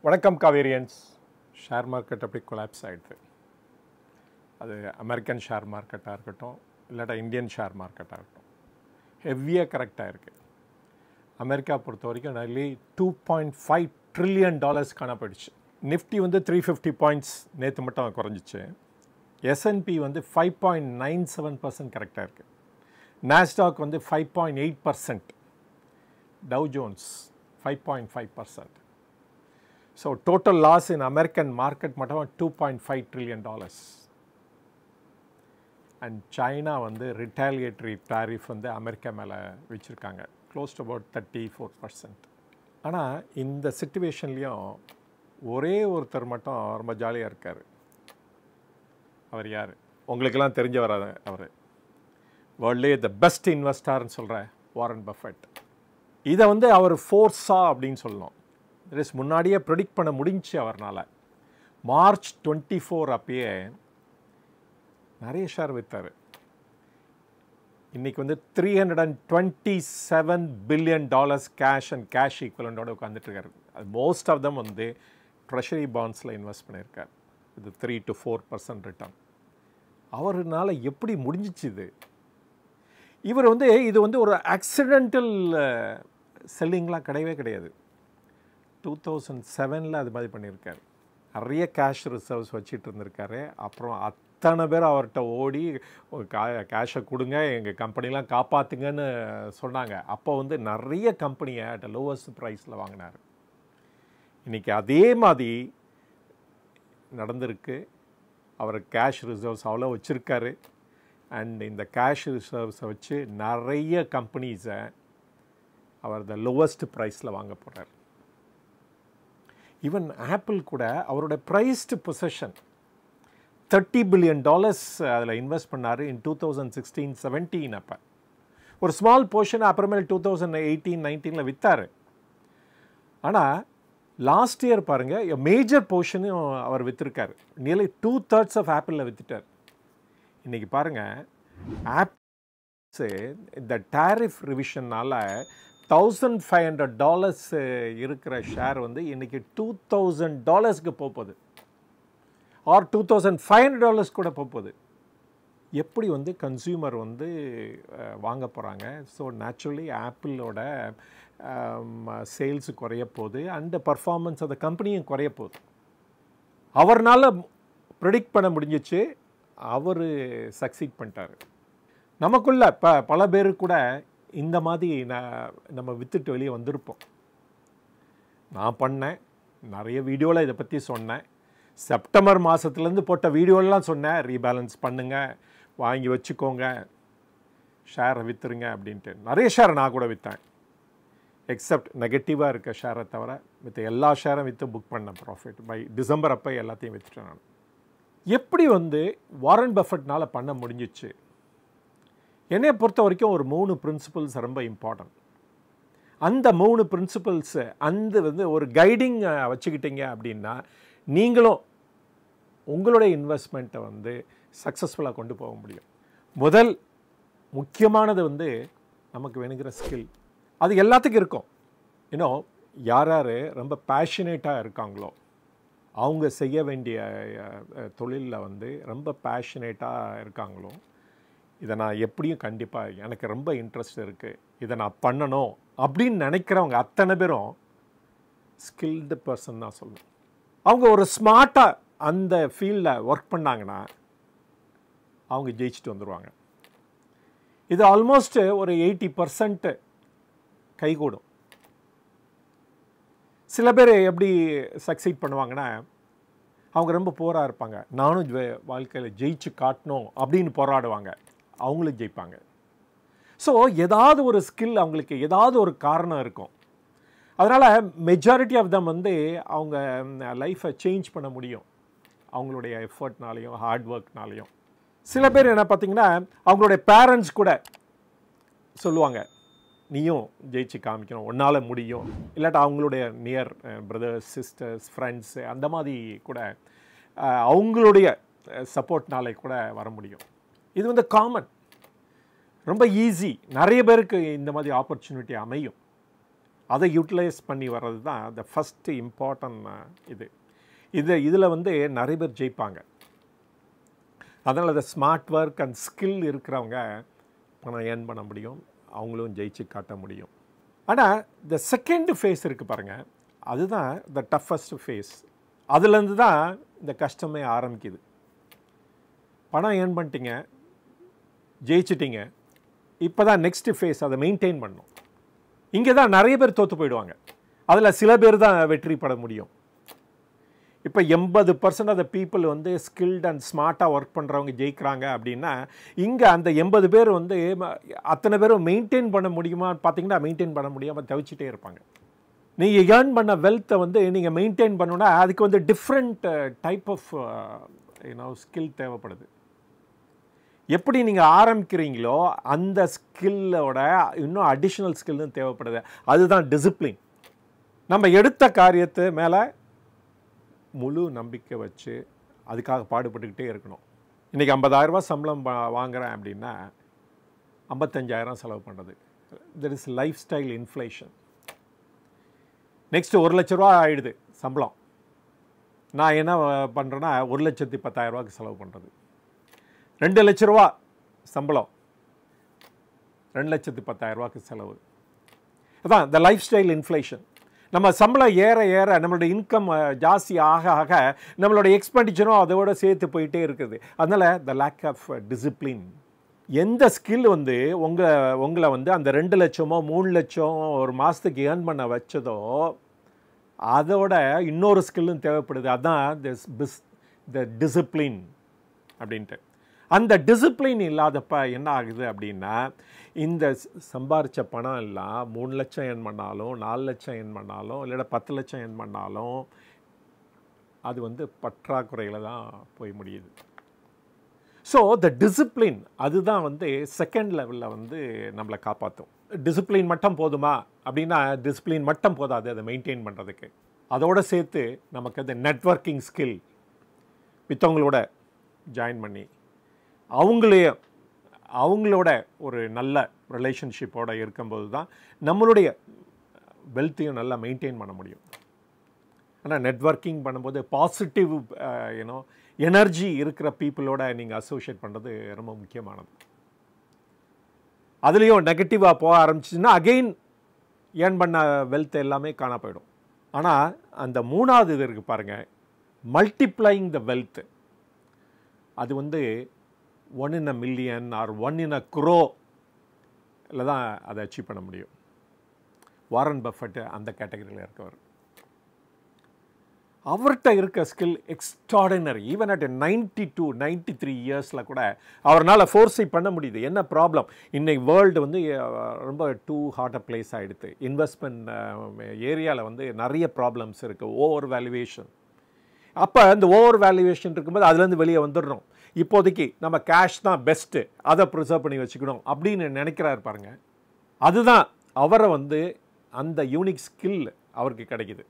வணக்கம் Kaverians. Share market அப்படி collapse ஆகிடுது. அது அமெரிக்கன் ஷேர் மார்க்கெட்டாக இருக்கட்டும், இல்லாட்டா இந்தியன் ஷேர் மார்க்கெட்டாக இருக்கட்டும், ஹெவியாக கரெக்டாக இருக்குது. அமெரிக்கா பொறுத்த வரைக்கும் நியர்லி $2.5 trillion காண போயிடுச்சு. நிஃப்டி வந்து 350 பாயிண்ட்ஸ் நேற்று மட்டும் குறைஞ்சிச்சு. S&P வந்து 5.97% கரெக்டாக இருக்குது. நாஸ்டாக் வந்து 5.8%, tau Jones 5.5%. So total loss in American market மட்டும் $2.5 trillion. And China வந்து retaliatory tariff வந்து அமெரிக்கா மேலே வச்சுருக்காங்க, க்ளோஸ் டு அபவுட் 34%. ஆனால் இந்த சிச்சுவேஷன்லேயும் ஒரே ஒருத்தர் மட்டும் ரொம்ப ஜாலியாக இருக்கார். அவர் யார்? உங்களுக்கெல்லாம் தெரிஞ்சவர். அவர் வேர்ல்ட்லே த பெஸ்ட் இன்வெஸ்டர்னு சொல்கிற வாரன் பஃபெட். இதை வந்து அவர் ஃபோர்ஸா அப்படின்னு சொல்லணும். முன்னாடியே ப்ரெடிக்ட் பண்ண முடிஞ்சு அவர்னால. மார்ச் 24 அப்பயே நிறைய ஷேர் விற்றார். இன்றைக்கி வந்து $327 billion கேஷ் அண்ட் கேஷ் ஈக்குவலண்டோடு உட்காந்துட்டுருக்காரு. அது மோஸ்ட் ஆஃப் தம் வந்து ட்ரெஷரி பாண்ட்ஸில் இன்வெஸ்ட் பண்ணியிருக்கார். இது 3 to 4% ரிட்டர்ன். அவர்னால எப்படி முடிஞ்சிச்சு இது? இவர் வந்து இது வந்து ஒரு ஆக்சிடென்டல் செல்லிங்லாம் கிடையவே கிடையாது. 2007 அது மாதிரி பண்ணியிருக்காரு. நிறைய கேஷ் ரிசர்வ்ஸ் வச்சுட்டு இருந்திருக்காரு. அப்புறம் அத்தனை பேர் அவர்கிட்ட ஓடி கேஷை கொடுங்க, எங்கள் கம்பெனிலாம் காப்பாற்றுங்கன்னு சொன்னாங்க. அப்போ வந்து நிறைய கம்பெனியை அட் லோவஸ்ட் ப்ரைஸில் வாங்கினார். இன்றைக்கி அதே மாதிரி நடந்திருக்கு. அவர் கேஷ் ரிசர்வ்ஸ் அவ்வளோ வச்சுருக்காரு. அண்ட் இந்த கேஷ் ரிசர்வ்ஸை வச்சு நிறைய கம்பெனிஸை அவர் த லோவஸ்ட் ப்ரைஸில் வாங்க போகிறார். ஈவன் ஆப்பிள் கூட அவரோட ப்ரைஸ்டு பொசிஷன் $30 billion அதில் இன்வெஸ்ட் பண்ணார் இன் 2016-17. அப்போ ஒரு ஸ்மால் போர்ஷன் அப்புறமேல் 2018-19 விற்றார். ஆனால் லாஸ்ட் இயர் பாருங்கள், மேஜர் போர்ஷனும் அவர் விற்றுருக்காரு. நியர்லி 2/3 ஆஃப் ஆப்பிளில் விற்றுட்டார். இன்றைக்கி பாருங்கள், ஆப்பிள் இந்த டேரிஃப் ரிவிஷனால் $1,500 இருக்கிற ஷேர் வந்து இன்றைக்கி $2,000 போகுது, ஆர் $2,500 கூட போகுது. எப்படி வந்து கன்சியூமர் வந்து வாங்க போகிறாங்க? ஸோ நேச்சுரலி ஆப்பிளோட சேல்ஸு குறைய போகுது, அண்ட் பர்ஃபார்மன்ஸ் அந்த கம்பெனியும் குறைய போகுது. அவர்னால் ப்ரெடிக்ட் பண்ண முடிஞ்சிச்சு, அவர் சக்சீட் பண்ணிட்டார். நமக்குள்ள பல பேர் கூட இந்த மாதிரி நம்ம விற்றுட்டு வெளியே வந்திருப்போம். நான் பண்ணேன், நிறைய வீடியோவில் இதை பற்றி சொன்னேன். செப்டம்பர் மாதத்துலேருந்து போட்ட வீடியோலாம் சொன்னேன், ரீபேலன்ஸ் பண்ணுங்கள், வாங்கி வச்சுக்கோங்க, ஷேரை விற்றுருங்க அப்படின்ட்டு. நிறைய ஷேரை நான் கூட விற்றேன், எக்ஸப்ட் நெகட்டிவாக இருக்க ஷேரை தவிர விற்ற எல்லா ஷேரும் விற்று புக் பண்ணேன் ப்ராஃபிட். பை டிசம்பர் அப்போ எல்லாத்தையும் விற்றுட்டேன் நான். எப்படி வந்து வாரன் பஃபெட்னால் பண்ண முடிஞ்சிச்சு? என்னை பொறுத்த வரைக்கும் ஒரு 3 பிரின்சிபல்ஸ் ரொம்ப இம்பார்ட்டன்ட். அந்த 3 பிரின்சிபல்ஸு அந்த வந்து ஒரு கைடிங் வச்சுக்கிட்டீங்க அப்படின்னா நீங்களும் உங்களுடைய இன்வெஸ்ட்மெண்ட்டை வந்து சக்ஸஸ்ஃபுல்லாக கொண்டு போக முடியும். முதல் முக்கியமானது வந்து நமக்கு வேணுங்கிற ஸ்கில். அது எல்லாத்துக்கும் இருக்கும். இன்னும் யார் யார் ரொம்ப பேஷனேட்டாக இருக்காங்களோ, அவங்க செய்ய வேண்டிய தொழிலில் வந்து ரொம்ப பேஷனேட்டாக இருக்காங்களோ, இதை நான் எப்படியும் கண்டிப்பாக எனக்கு ரொம்ப இன்ட்ரெஸ்ட் இருக்குது, இதை நான் பண்ணணும் அப்படின்னு நினைக்கிறவங்க அத்தனை பேரும் ஸ்கில்டு பர்சன் தான் சொல்லணும். அவங்க ஒரு ஸ்மார்ட்டாக அந்த ஃபீல்டில் ஒர்க் பண்ணாங்கன்னா அவங்க ஜெயிச்சுட்டு வந்துடுவாங்க. இது ஆல்மோஸ்ட் ஒரு 80% கைகூடும். சில பேர் எப்படி சக்சீட் பண்ணுவாங்கன்னா, அவங்க ரொம்ப போராக இருப்பாங்க, நானும் வாழ்க்கையில் ஜெயிச்சு காட்டணும் அப்படின்னு போராடுவாங்க, அவங்களும் ஜெயிப்பாங்க. ஸோ ஏதாவது ஒரு ஸ்கில், அவங்களுக்கு ஏதாவது ஒரு காரணம் இருக்கும். அதனால் மெஜாரிட்டி ஆஃப் தம் வந்து அவங்க லைஃப்பை சேஞ்ச் பண்ண முடியும் அவங்களுடைய எஃபர்ட்னாலையும் ஹார்ட் ஒர்க்னாலையும். சில பேர் என்ன பார்த்திங்கன்னா, அவங்களுடைய பேரண்ட்ஸ் கூட சொல்லுவாங்க, நீயும் ஜெயிச்சு காமிக்கணும், உன்னால் முடியும். இல்லாட்டா அவங்களுடைய நியர் பிரதர்ஸ், சிஸ்டர்ஸ், ஃப்ரெண்ட்ஸு அந்த மாதிரி கூட அவங்களுடைய சப்போர்ட்னாலே கூட வர முடியும். இது வந்து காமன், ரொம்ப ஈஸி. நிறைய பேருக்கு இந்த மாதிரி ஆப்பர்ச்சுனிட்டி அமையும். அதை யூட்டிலைஸ் பண்ணி வர்றது தான் த ஃபஸ்ட்டு இம்பார்ட்டன்ட் இதில் வந்து நிறைய பேர் ஜெயிப்பாங்க. அதனால் அந்த ஸ்மார்ட் ஒர்க் அண்ட் ஸ்கில் இருக்கிறவங்க பணம் ஏர்ன் பண்ண முடியும், அவங்களும் ஜெயிச்சு காட்ட முடியும். ஆனால் இந்த செகண்ட் ஃபேஸ் இருக்குது பாருங்கள், அதுதான் த டஃபஸ்ட் ஃபேஸ். அதுலேருந்து தான் இந்த கஷ்டமே ஆரம்பிக்குது. பணம் ஏர்ன் பண்ணிட்டீங்க, ஜெயிச்சிட்டிங்க, இப்போ தான் நெக்ஸ்ட் ஃபேஸ் அதை மெயின்டைன் பண்ணணும். இங்கே தான் நிறைய பேர் தோற்று போயிடுவாங்க. அதில் சில பேர் தான் வெற்றி பெற முடியும். இப்போ 80% ஆஃப் த பீப்புள் வந்து ஸ்கில்ட் அண்ட் ஸ்மார்ட்டாக ஒர்க் பண்ணுறவங்க ஜெயிக்கிறாங்க அப்படின்னா, இங்கே அந்த 80 பேர் வந்து அத்தனை பேரும் மெயின்டைன் பண்ண முடியுமான்னு பார்த்தீங்கன்னா மெயின்டைன் பண்ண முடியாமல் தவிச்சிட்டே இருப்பாங்க. நீங்கள் ஏர்ன் பண்ண வெல்த்தை வந்து நீங்கள் மெயின்டைன் பண்ணணுன்னா அதுக்கு வந்து டிஃப்ரெண்ட் டைப் ஆஃப் ஸ்கில் தேவைப்படுது. எப்படி நீங்கள் ஆரம்பிக்கிறீங்களோ அந்த ஸ்கில்லோட இன்னும் அடிஷ்னல் ஸ்கில்லும் தேவைப்படுது. அதுதான் டிசிப்ளின். நம்ம எடுத்த காரியத்து மேலே முழு நம்பிக்கை வச்சு அதுக்காக பாடுபட்டுக்கிட்டே இருக்கணும். இன்றைக்கி 50,000 சம்பளம் வாங்குகிறேன் அப்படின்னா 55,000 செலவு பண்ணுறது. There is life style inflation. Next 1,00,000 ஆகிடுது சம்பளம். நான் என்ன பண்ணுறேன்னா 1,10,000 செலவு பண்ணுறது. 2,00,000 சம்பளம், 2,10,000 செலவு. அதான் இந்த லைஃப் ஸ்டைல் இன்ஃப்ளேஷன். நம்ம சம்பளம் ஏற ஏற நம்மளோட இன்கம் ஜாஸ்தி ஆக ஆக நம்மளோட எக்ஸ்பெண்டிச்சரும் அதோட சேர்த்து போயிட்டே இருக்குது. அதனால் த லேக் ஆஃப் டிசிப்ளின். எந்த ஸ்கில் வந்து உங்களை வந்து அந்த 2 லட்சமோ 3 லட்சம் ஒரு மாதத்துக்கு ஏர்ன் பண்ண வச்சதோ அதோட இன்னொரு ஸ்கில்லும் தேவைப்படுது. அதுதான் த டிசிப்ளின் அப்படின்ட்டு. அந்த டிசிப்ளின் இல்லாதப்ப என்ன ஆகுது அப்படின்னா, இந்த சம்பாரித்த பணம் எல்லாம் 3 லட்சம் ஏர்ன் பண்ணாலும் 4 லட்சம் ஏர்ன் பண்ணாலும் இல்லைன்னா 10 லட்சம் ஏர்ன் பண்ணாலும் அது வந்து பற்றாக்குறையில் தான் போய் முடியுது. ஸோ த டிசிப்ளின் அதுதான் வந்து செகண்ட் லெவலில் வந்து நம்மளை காப்பாற்றும். டிசிப்ளின் மட்டும் போதுமா அப்படின்னா டிசிப்ளின் மட்டும் போதாது அதை மெயின்டைன் பண்ணுறதுக்கு. அதோடு சேர்த்து நமக்கு அந்த நெட்வொர்க்கிங் ஸ்கில் மித்தவங்களோட ஜாயின் பண்ணி அவங்களோட ஒரு நல்ல ரிலேஷன்ஷிப்போடு இருக்கும்போது தான் நம்மளுடைய வெல்த்தையும் நல்லா மெயின்டைன் பண்ண முடியும். ஆனால் நெட்வொர்க்கிங் பண்ணும்போது பாசிட்டிவ் எனர்ஜி இருக்கிற பீப்புளோட நீங்கள் அசோசியேட் பண்ணுறது ரொம்ப முக்கியமானது. அதுலேயும் நெகட்டிவாக போக ஆரம்பிச்சிச்சுன்னா அகெயின் ஏர்ன் பண்ண வெல்த் எல்லாமே காண போயிடும். ஆனால் அந்த 3வது இது இருக்குது பாருங்கள், மல்டிப்ளைங் த வெல்த். அது வந்து 1 in a million or 1 in a crore தான் அதை அச்சீவ் பண்ண முடியும். வாரன் பஃபெட் அந்த கேட்டகரியில் இருக்கவர். அவர்கிட்ட இருக்க ஸ்கில் எக்ஸ்ட்ராடினரி. ஈவன் அட் 93 இயர்ஸில் கூட அவரால் ஃபோர்ஸை பண்ண முடியுது. என்ன ப்ராப்ளம், இன்னைக்கு வேர்ல்டு வந்து ரொம்ப டூ ஹார்ட் அ பிளேஸ் ஆகிடுது. இன்வெஸ்ட்மெண்ட் ஏரியாவில் வந்து நிறைய ப்ராப்ளம்ஸ் இருக்குது. Over valuation. அப்போ இந்த ஓவர் வேல்யூவேஷன் இருக்கும்போது அதுலேருந்து வெளியே வந்துடணும். இப்போதைக்கு நம்ம கேஷ் தான் பெஸ்ட்டு, அதை ப்ரிசர்வ் பண்ணி வச்சுக்கணும் அப்படின்னு நினைக்கிறாரு பாருங்க. அதுதான் அவரை வந்து அந்த யூனிக் ஸ்கில் அவருக்கு கிடைக்குது.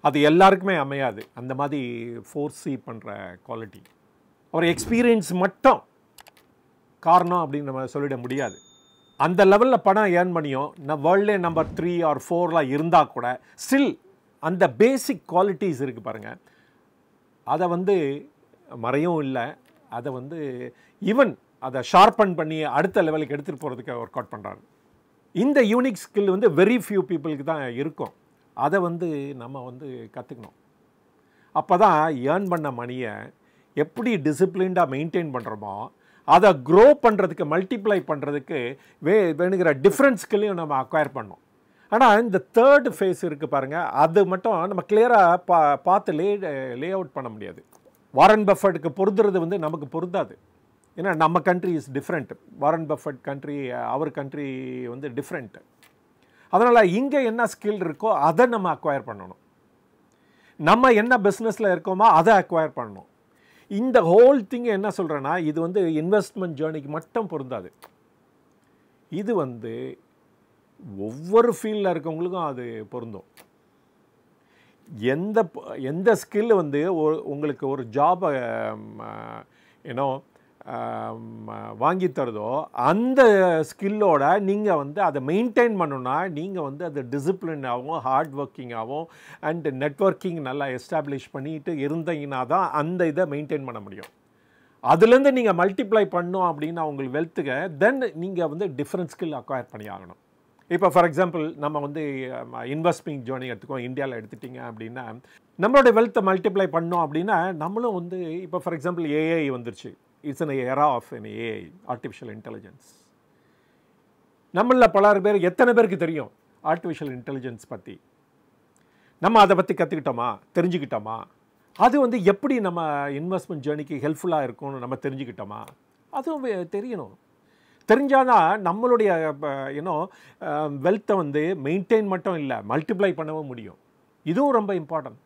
அது எல்லாருக்குமே அமையாது அந்த மாதிரி ஃபோர்ஸி பண்ணுற குவாலிட்டி. அவர் எக்ஸ்பீரியன்ஸ் மட்டும் காரணம் அப்படின்னு நம்ம சொல்லிட முடியாது. அந்த லெவலில் பணம் ஏர்ன் பண்ணியும் வேர்ல்ட்லே நம்பர் 3 or 4 இருந்தால் கூட ஸ்டில் அந்த பேசிக் குவாலிட்டிஸ் இருக்குது பாருங்கள், அதை வந்து மறையும் இல்லை. அதை வந்து ஈவன் அதை ஷார்பன் பண்ணி அடுத்த லெவலுக்கு எடுத்துகிட்டு போகிறதுக்கு ஒர்க் அவுட் பண்ணுறாரு. இந்த யூனிக் ஸ்கில் வந்து வெரி ஃபியூ பீப்புளுக்கு தான் இருக்கும். அதை வந்து நம்ம வந்து கற்றுக்கணும். அப்போ தான் ஏர்ன் பண்ண மணியை எப்படி டிசிப்ளின்டாக மெயின்டைன் பண்ணுறோமோ அதை க்ரோ பண்ணுறதுக்கு மல்டிப்ளை பண்ணுறதுக்கு வேணுங்கிற டிஃப்ரெண்ட் ஸ்கில்லையும் நம்ம அக்வயர் பண்ணோம். ஆனால் இந்த தேர்ட் ஃபேஸ் இருக்குது பாருங்கள், அது மட்டும் நம்ம கிளியராக பார்த்து லே அவுட் பண்ண முடியாது. வாரன் பஃபெட்டுக்கு பொருந்துறது வந்து நமக்கு பொருந்தாது. ஏன்னா நம்ம country is different. Warren Buffett country, அவர் கண்ட்ரி வந்து டிஃப்ரெண்ட். அதனால் இங்கே என்ன ஸ்கில் இருக்கோ அதை நம்ம அக்வயர் பண்ணணும். நம்ம என்ன பிஸ்னஸில் இருக்கோமோ அதை அக்வயர் பண்ணணும். இந்த ஹோல் திங் என்ன சொல்கிறேன்னா, இது வந்து இன்வெஸ்ட்மெண்ட் ஜேர்னிக்கு மட்டும் பொருந்தாது. இது வந்து ஒவ்வொரு ஃபீல்டில் இருக்கவங்களுக்கும் அது பொருந்தும். எந்த ஸ்கில் வந்து உங்களுக்கு ஒரு ஜாபை வாங்கி தருதோ அந்த ஸ்கில்லோட நீங்கள் வந்து அதை மெயின்டைன் பண்ணணுன்னா நீங்கள் வந்து அது டிசிப்ளினாகவும் ஹார்ட் ஒர்க்கிங்காகவும் அண்ட் நெட்வொர்க்கிங் நல்லா எஸ்டாப்ளிஷ் பண்ணிட்டு இருந்தீங்கன்னா தான் அந்த இதை மெயின்டைன் பண்ண முடியும். அதுலேருந்து நீங்கள் மல்டிப்ளை பண்ணோம் அப்படின்னா உங்களுக்கு வெல்த்துக்கு தென் நீங்கள் வந்து டிஃப்ரெண்ட் ஸ்கில் அக்வயர் பண்ணி ஆகணும். இப்போ ஃபார் எக்ஸாம்பிள் நம்ம வந்து இன்வெஸ்ட்மெண்ட் ஜேர்னி எடுத்துக்கோம். இந்தியாவில் எடுத்துட்டிங்க அப்படின்னா நம்மளோட வெல்த்தை மல்டிப்ளை பண்ணோம் அப்படின்னா நம்மளும் வந்து இப்போ ஃபார் எக்ஸாம்பிள் ஏஐ வந்துருச்சு. It's an era of an AI, artificial intelligence. நம்மளில் பல பேர் எத்தனை பேருக்கு தெரியும் ஆர்டிஃபிஷியல் இன்டெலிஜென்ஸ் பற்றி? நம்ம அதை பற்றி கற்றுக்கிட்டோமா, தெரிஞ்சுக்கிட்டோமா? அது வந்து எப்படி நம்ம இன்வெஸ்ட்மெண்ட் ஜேர்னிக்கு ஹெல்ப்ஃபுல்லாக இருக்கும்னு நம்ம தெரிஞ்சுக்கிட்டோமா? அதுவும் தெரியணும். தெரிஞ்சாதான் நம்மளுடைய வெல்த்தை வந்து மெயின்டைன் மட்டும் இல்லை, மல்டிப்ளை பண்ணவும் முடியும். இதுவும் ரொம்ப இம்பார்ட்டன்ட்.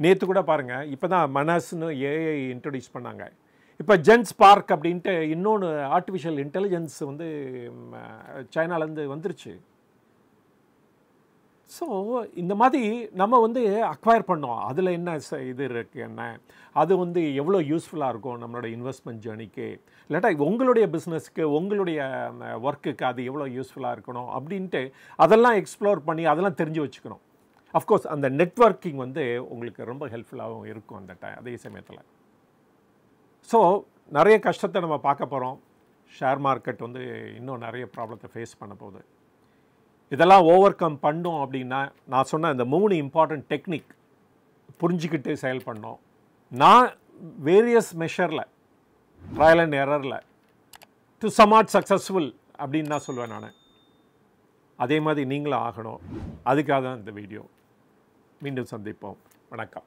நேற்று கூட பாருங்கள், இப்போ தான் மனஸ்னு ஏஐ இன்ட்ரடியூஸ் பண்ணாங்க. இப்போ ஜென்ஸ் பார்க் அப்படின்ட்டு இன்னொன்று ஆர்டிஃபிஷியல் இன்டெலிஜென்ஸ் வந்து சைனாலேருந்து வந்துருச்சு. ஸோ இந்த மாதிரி நம்ம வந்து அக்வயர் பண்ணோம். அதில் என்ன இது இருக்குது, என்ன அது வந்து எவ்வளோ யூஸ்ஃபுல்லாக இருக்கும் நம்மளோட இன்வெஸ்ட்மெண்ட் ஜேர்னிக்கு, இல்லாட்டா உங்களுடைய பிஸ்னஸ்க்கு உங்களுடைய ஒர்க்குக்கு அது எவ்வளோ யூஸ்ஃபுல்லாக இருக்கணும் அப்படின்ட்டு அதெல்லாம் எக்ஸ்ப்ளோர் பண்ணி அதெல்லாம் தெரிஞ்சு வச்சுக்கணும். அஃப்கோர்ஸ் அந்த நெட்வொர்க்கிங் வந்து உங்களுக்கு ரொம்ப ஹெல்ப்ஃபுல்லாகவும் இருக்கும் அந்த அதே சமயத்தில். ஸோ நிறைய கஷ்டத்தை நம்ம பார்க்க போகிறோம். ஷேர் மார்க்கெட் வந்து இன்னும் நிறைய ப்ராப்ளத்தை ஃபேஸ் பண்ண போகுது. இதெல்லாம் ஓவர் கம் பண்ணோம் அப்படின்னா நான் சொன்ன இந்த 3 இம்பார்ட்டன்ட் டெக்னிக் புரிஞ்சுக்கிட்டு செயல் பண்ணோம். நான் வேரியஸ் மெஷரில் ட்ரையல் அண்ட் எரரில் டு சம்வாட் சக்ஸஸ்ஃபுல் அப்படின்னு நான் சொல்லுவேன். நான் அதே மாதிரி நீங்களும் ஆகணும். அதுக்காக தான் இந்த வீடியோ. மீண்டும் சந்திப்போம். வணக்கம்.